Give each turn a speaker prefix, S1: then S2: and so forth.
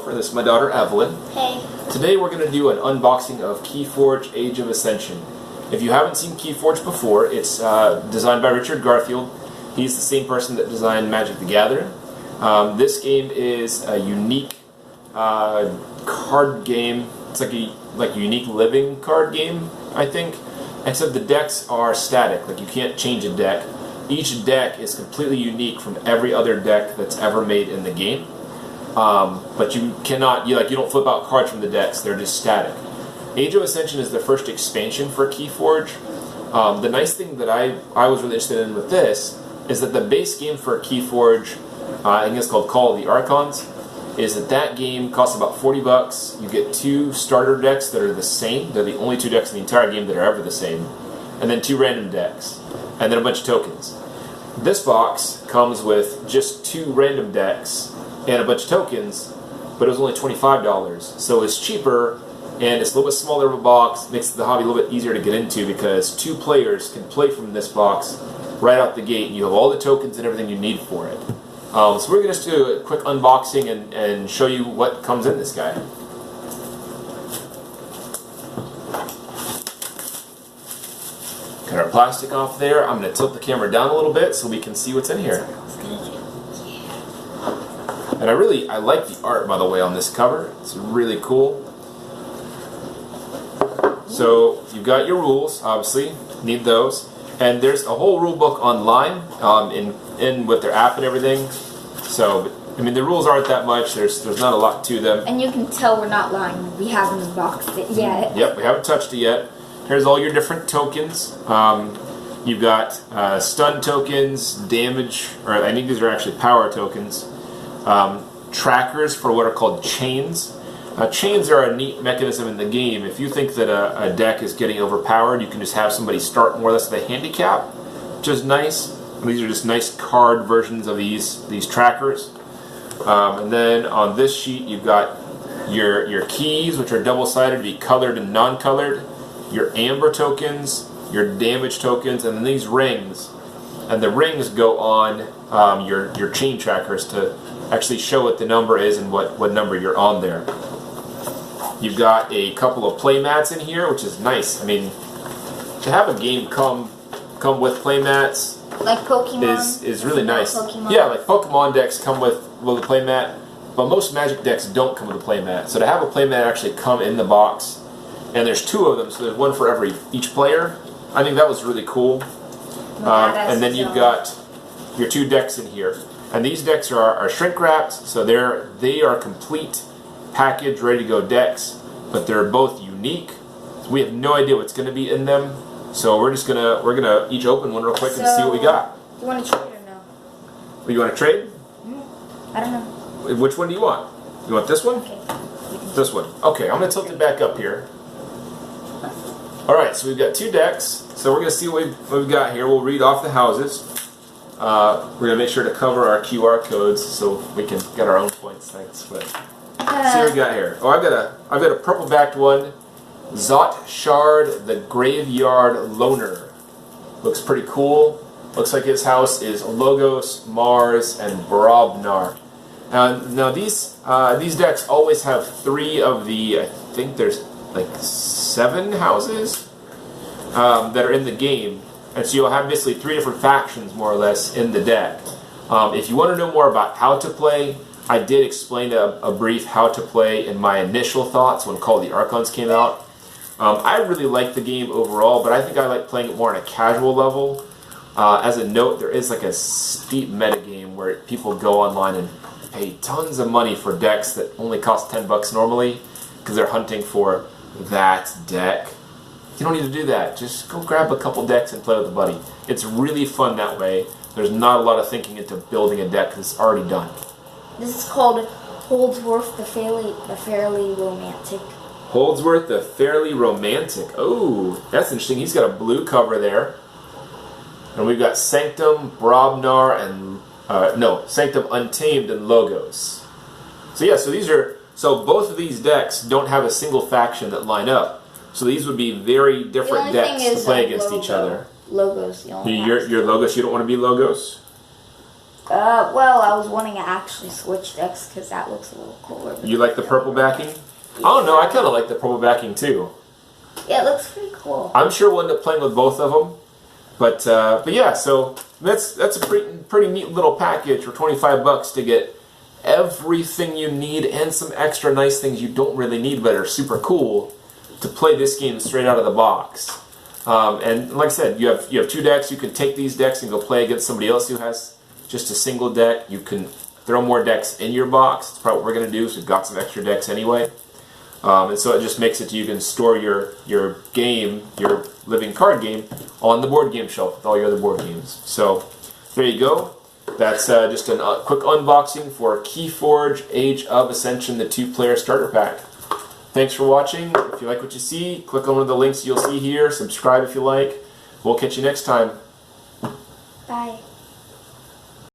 S1: Gopher. This is my daughter Evelyn.
S2: Hey.
S1: Today we're going to do an unboxing of Keyforge Age of Ascension. If you haven't seen Keyforge before, it's designed by Richard Garfield. He's the same person that designed Magic the Gathering. This game is a unique card game. It's like a unique living card game, I think. Except the decks are static. Like, you can't change a deck. Each deck is completely unique from every other deck that's ever made in the game. But you cannot, you don't flip out cards from the decks, they're just static. Age of Ascension is the first expansion for Keyforge. The nice thing that I was really interested in with this is that the base game for Keyforge, I think it's called Call of the Archons, is that game costs about $40. You get 2 starter decks that are the same. They're the only 2 decks in the entire game that are ever the same. And then 2 random decks. And then a bunch of tokens. This box comes with just 2 random decks and a bunch of tokens, but it was only $25. So it's cheaper, and it's a little bit smaller of a box. Makes the hobby a little bit easier to get into because 2 players can play from this box right out the gate, and you have all the tokens and everything you need for it. So we're going to just do a quick unboxing and show you what comes in this guy. Cut our plastic off there. I'm going to tilt the camera down a little bit so we can see what's in here. And I like the art, by the way, on this cover. It's really cool. So you've got your rules, obviously. Need those. And there's a whole rule book online in with their app and everything. So, I mean, the rules aren't that much. There's not a lot to them.
S2: And you can tell we're not lying. We haven't unboxed it yet.
S1: Yep, we haven't touched it yet. Here's all your different tokens. You've got stun tokens, damage, or I think these are actually power tokens. Trackers for what are called chains. Chains are a neat mechanism in the game. If you think that a deck is getting overpowered, you can just have somebody start more or less with a handicap, which is nice. And these are just nice card versions of these trackers. And then on this sheet, you've got your keys, which are double-sided to be colored and non-colored. Your amber tokens, your damage tokens, and then these rings. And the rings go on your chain trackers to actually show what the number is and what number you're on there. You've got a couple of play mats in here, which is nice. I mean, to have a game come with play mats
S2: like Pokemon
S1: is really nice.
S2: Pokemon.
S1: Yeah, like Pokemon decks come with a play mat, but most Magic decks don't come with a play mat. So to have a play mat actually come in the box, and there's 2 of them, so there's one for each player. I think that was really cool. And then you've got your 2 decks in here. And these decks are shrink wrapped, so they are complete package, ready to go decks, but they're both unique. So we have no idea what's going to be in them. So we're gonna each open one real quick and see what we got.
S2: You want to trade or no?
S1: Oh, you want to trade?
S2: I don't know.
S1: Which one do you want? You want this one?
S2: Okay.
S1: This one. Okay, I'm gonna tilt it back up here. All right, so we've got 2 decks. So we're gonna see what we've got here. We'll read off the houses. We're gonna make sure to cover our QR codes so we can get our own points. Thanks. But see what we got here. Oh, I've got a purple backed one. Zot Shard, the Graveyard Loner. Looks pretty cool. Looks like his house is Logos, Mars, and Brobnar. Now these decks always have 3 of the, I think there's like 7 houses that are in the game. And so you'll have basically 3 different factions, more or less, in the deck. If you want to know more about how to play, I did explain a brief how to play in my initial thoughts when Call of the Archons came out. I really like the game overall, but I think I like playing it more on a casual level. As a note, there is like a steep metagame where people go online and pay tons of money for decks that only cost $10 normally because they're hunting for that deck. You don't need to do that. Just go grab a couple decks and play with a buddy. It's really fun that way. There's not a lot of thinking into building a deck because it's already done.
S2: This is called Holdsworth the Fairly Romantic.
S1: Holdsworth the Fairly Romantic. Oh, that's interesting. He's got a blue cover there. And we've got Sanctum, Brobnar, and Sanctum Untamed and Logos. So yeah, so both of these decks don't have a single faction that line up. So these would be very different decks to play against each other.
S2: Logos,
S1: your Logos, you don't want to be Logos?
S2: Well, I was wanting to actually switch decks because that looks a little cooler.
S1: You like the purple backing? I don't know. I kind of like the purple backing too.
S2: Yeah, it looks pretty cool.
S1: I'm sure we'll end up playing with both of them. But yeah, so that's a pretty neat little package for $25 to get everything you need and some extra nice things you don't really need but are super cool to play this game straight out of the box. And like I said, you have 2 decks. You can take these decks and go play against somebody else who has just a single deck. You can throw more decks in your box. That's probably what we're going to do, so we've got some extra decks anyway. And so it just makes it so you can store your game, your living card game, on the board game shelf with all your other board games. So there you go. That's just a quick unboxing for Keyforge Age of Ascension, the 2-player starter pack. Thanks for watching. If you like what you see, click on one of the links you'll see here. Subscribe if you like. We'll catch you next time.
S2: Bye.